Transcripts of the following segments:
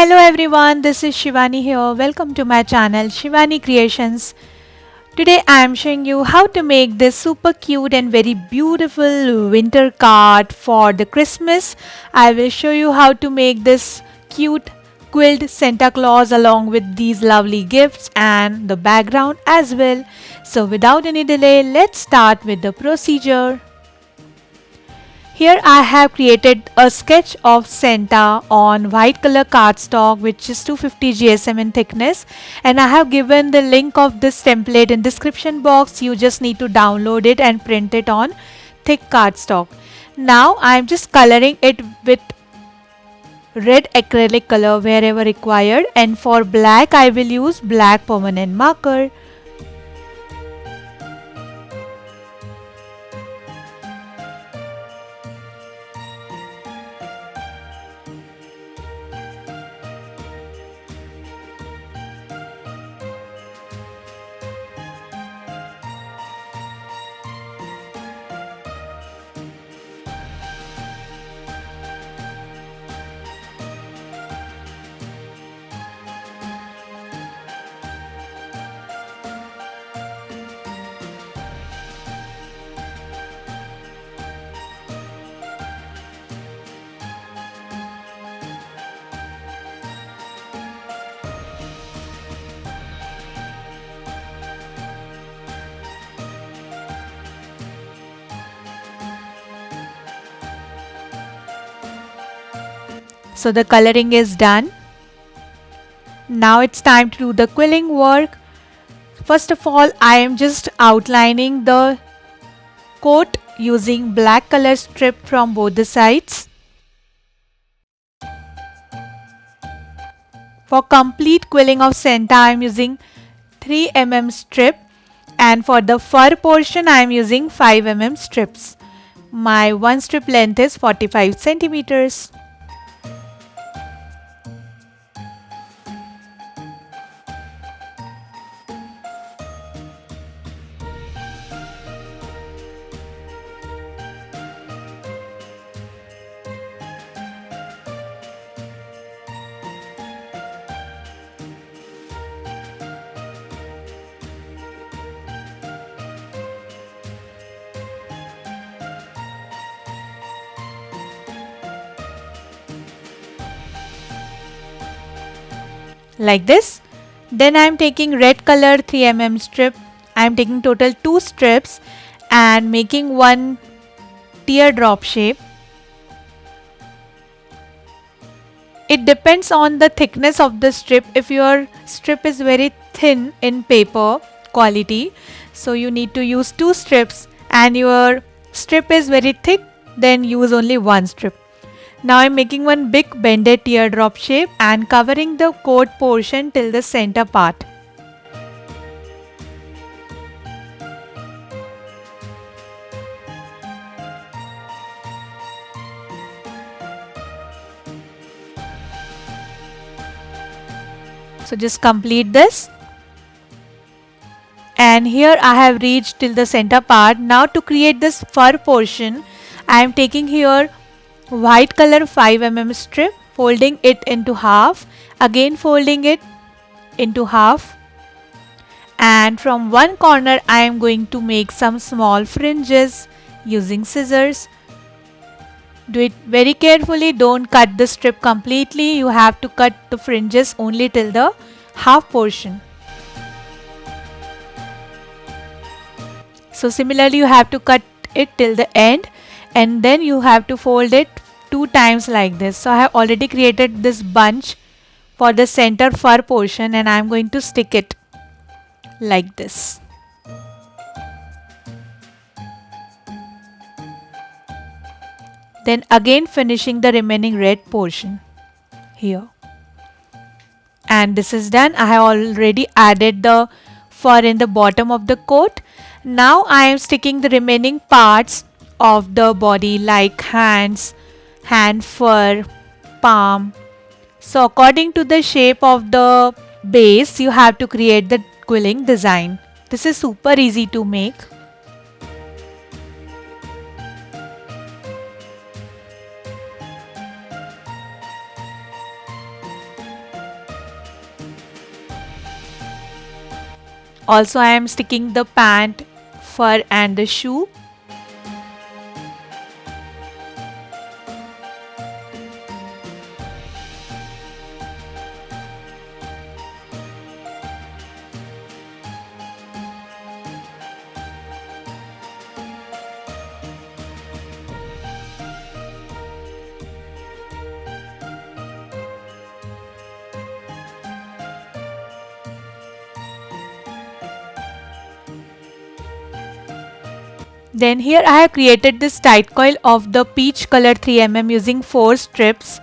Hello everyone, this is Shivani here. Welcome to my channel Shivani Creations. Today I am showing you how to make this super cute and very beautiful winter card for the Christmas. I will show you how to make this cute quilled Santa Claus along with these lovely gifts and the background as well. So without any delay, let's start with the procedure. Here I have created a sketch of Santa on white color cardstock which is 250 GSM in thickness, and I have given the link of this template in description box. You just need to download it and print it on thick cardstock. Now I am just coloring it with red acrylic color wherever required, and for black I will use black permanent marker. So the coloring is done. Now it's time to do the quilling work. First of all, I am just outlining the coat using black color strip from both the sides. For complete quilling of Santa, I am using 3 mm strip, and for the fur portion I am using 5 mm strips. My one strip length is 45 centimeters. Like this. Then I am taking red color 3 mm strip. I am taking total 2 strips and making one teardrop shape. It depends on the thickness of the strip. If your strip is very thin in paper quality, so you need to use 2 strips, and your strip is very thick, then use only 1 strip. Now I'm making one big bended teardrop shape and covering the coat portion till the center part. So just complete this. And here I have reached till the center part. Now to create this fur portion, I am taking here white color 5 mm strip, folding it into half, again folding it into half, and from one corner I am going to make some small fringes using scissors. Do it very carefully, don't cut the strip completely, you have to cut the fringes only till the half portion. So similarly you have to cut it till the end, and then you have to fold it 2 times like this. So I have already created this bunch for the center fur portion, and I am going to stick it like this. Then again finishing the remaining red portion here. And this is done. I have already added the fur in the bottom of the coat. Now I am sticking the remaining parts of the body like hands, hand fur, palm. So according to the shape of the base, you have to create the quilling design. This is super easy to make. Also I am sticking the pant, fur and the shoe. Then here I have created this tight coil of the peach color 3mm using 4 strips.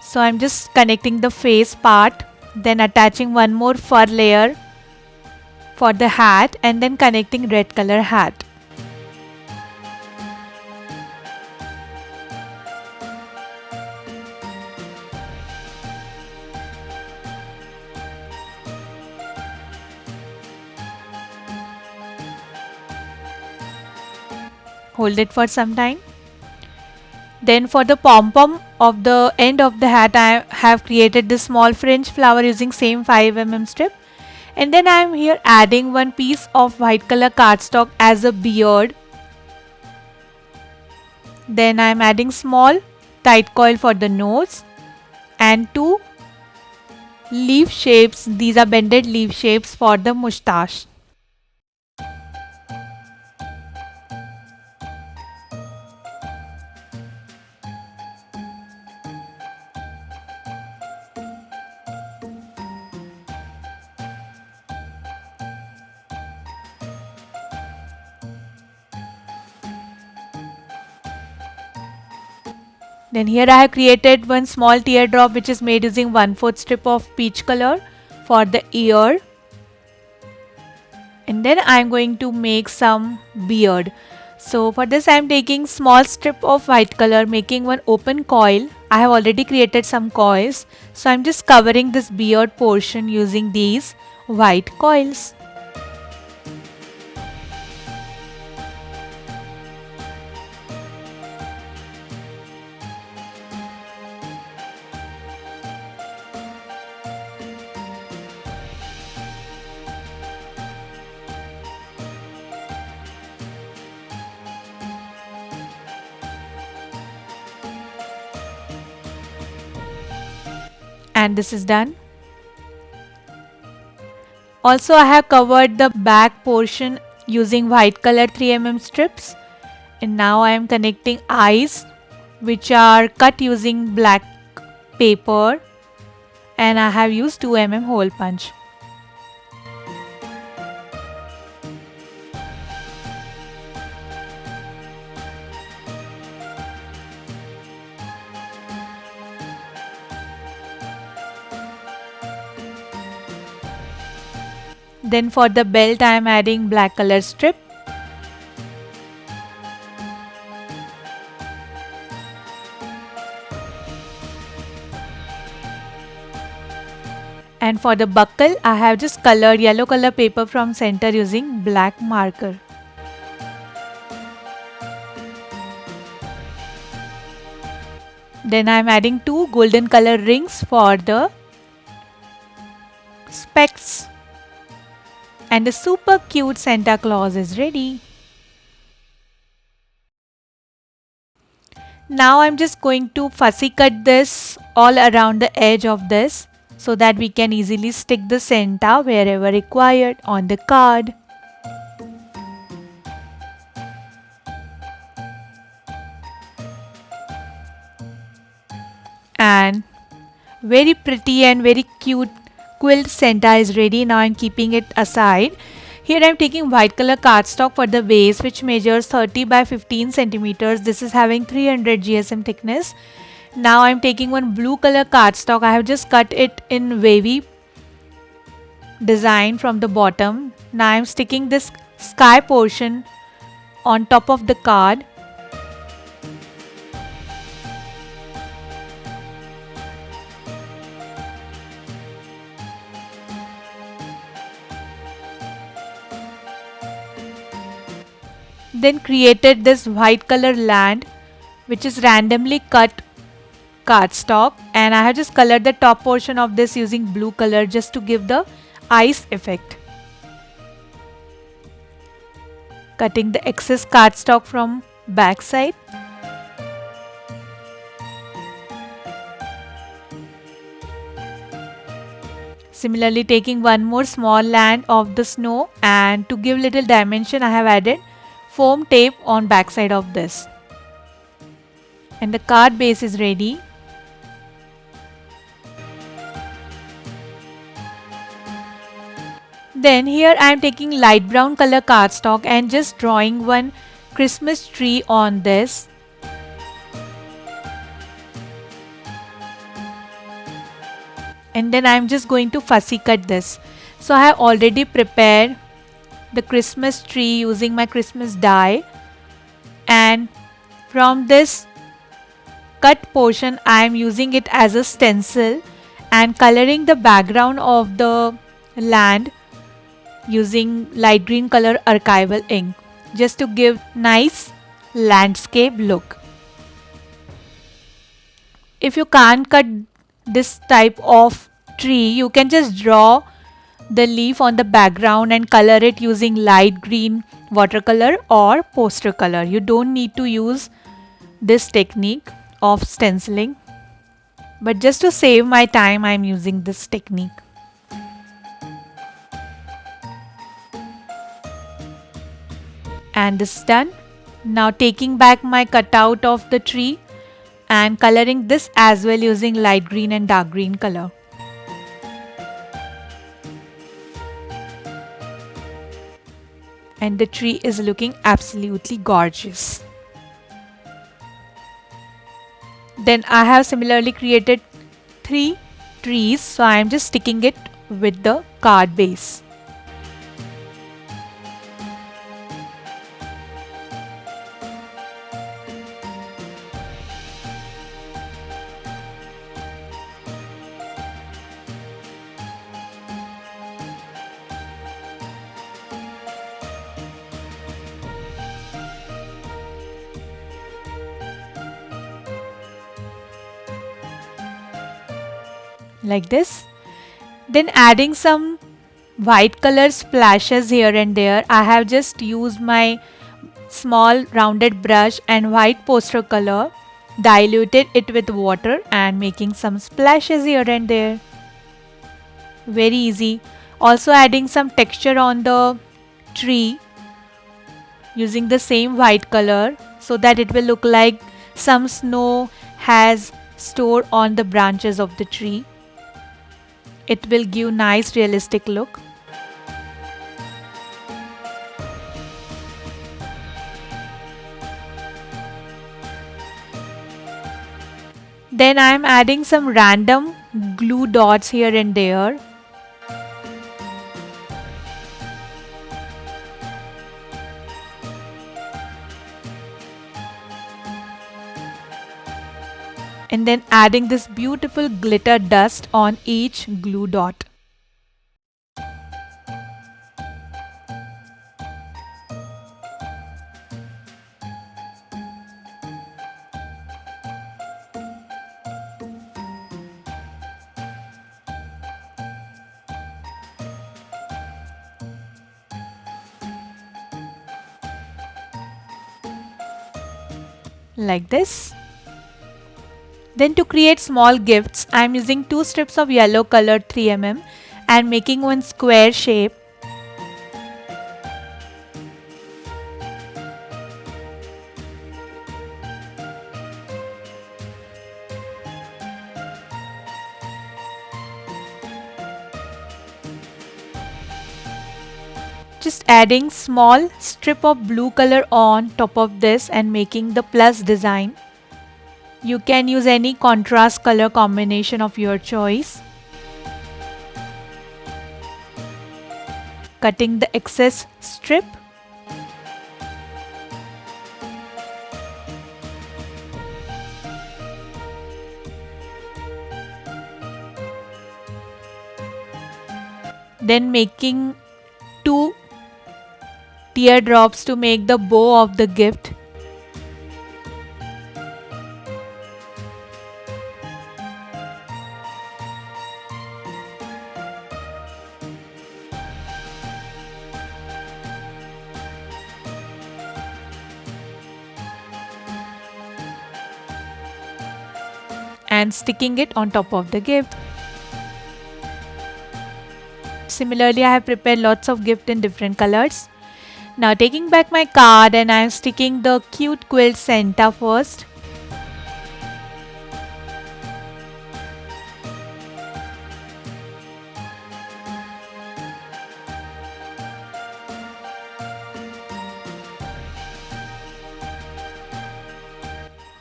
So I'm just connecting the face part, then attaching one more fur layer for the hat and then connecting red color hat. Hold it for some time. Then for the pom-pom of the end of the hat, I have created this small French flower using same 5mm strip. And then I am here adding one piece of white color cardstock as a beard. Then I am adding small tight coil for the nose and 2 leaf shapes. These are bended leaf shapes for the moustache. Then here I have created one small teardrop which is made using 1/4 strip of peach color for the ear. And then I am going to make some beard. So for this I am taking small strip of white color, making one open coil. I have already created some coils. So I am just covering this beard portion using these white coils. And this is done. Also I have covered the back portion using white color 3mm strips, and now I am connecting eyes which are cut using black paper, and I have used 2mm hole punch. Then for the belt I am adding black color strip. And for the buckle I have just colored yellow color paper from center using black marker. Then I am adding 2 golden color rings for the specs. And the super cute Santa Claus is ready. Now I'm just going to fussy cut this all around the edge of this so that we can easily stick the Santa wherever required on the card. And very pretty and very cute quilled Santa is ready. Now I'm keeping it aside. Here I'm taking white color cardstock for the base which measures 30 by 15 centimeters. This is having 300 GSM thickness. Now I'm taking one blue color cardstock. I have just cut it in wavy design from the bottom. Now I'm sticking this sky portion on top of the card. Then created this white color land which is randomly cut cardstock, and I have just colored the top portion of this using blue color just to give the ice effect. Cutting the excess cardstock from back side. Similarly, taking one more small land of the snow, and to give little dimension I have added foam tape on back side of this. And the card base is ready. Then here I am taking light brown color cardstock and just drawing one Christmas tree on this. And then I am just going to fussy cut this. So I have already prepared the Christmas tree using my Christmas die, and from this cut portion I am using it as a stencil and coloring the background of the land using light green color Archival ink just to give nice landscape look. If you can't cut this type of tree, you can just draw the leaf on the background and color it using light green watercolor or poster color. You don't need to use this technique of stenciling, but just to save my time I am using this technique. And this is done. Now taking back my cutout of the tree and coloring this as well using light green and dark green color. And the tree is looking absolutely gorgeous. Then I have similarly created 3 trees, so I am just sticking it with the card base. Like this. Then adding some white color splashes here and there. I have just used my small rounded brush and white poster color, diluted it with water and making some splashes here and there. Very easy. Also adding some texture on the tree using the same white color so that it will look like some snow has stored on the branches of the tree. It will give nice realistic look. Then I am adding some random glue dots here and there. And then adding this beautiful glitter dust on each glue dot. Like this. Then to create small gifts, I am using 2 strips of yellow color 3mm and making one square shape. Just adding small strip of blue color on top of this and making the plus design. You can use any contrast color combination of your choice. Cutting the excess strip. Then making 2 teardrops to make the bow of the gift. and sticking it on top of the gift. Similarly, I have prepared lots of gifts in different colors. Now taking back my card and I am sticking the cute quilt Santa first.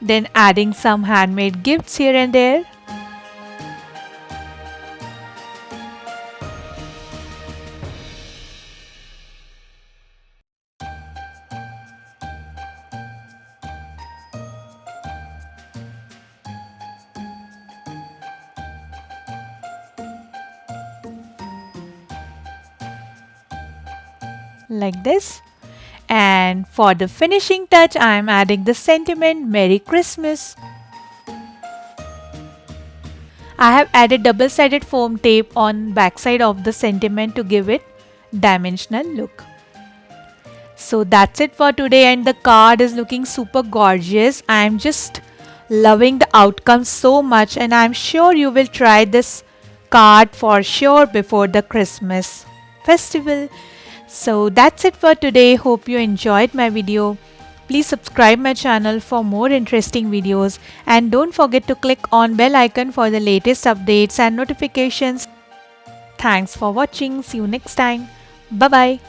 Then adding some handmade gifts here and there. Like this. And for the finishing touch, I am adding the sentiment Merry Christmas. I have added double-sided foam tape on backside of the sentiment to give it dimensional look. So that's it for today, and the card is looking super gorgeous. I am just loving the outcome so much, and I am sure you will try this card for sure before the Christmas festival. So that's it for today. Hope you enjoyed my video. Please subscribe my channel for more interesting videos, and don't forget to click on bell icon for the latest updates and notifications. Thanks for watching. See you next time. Bye bye.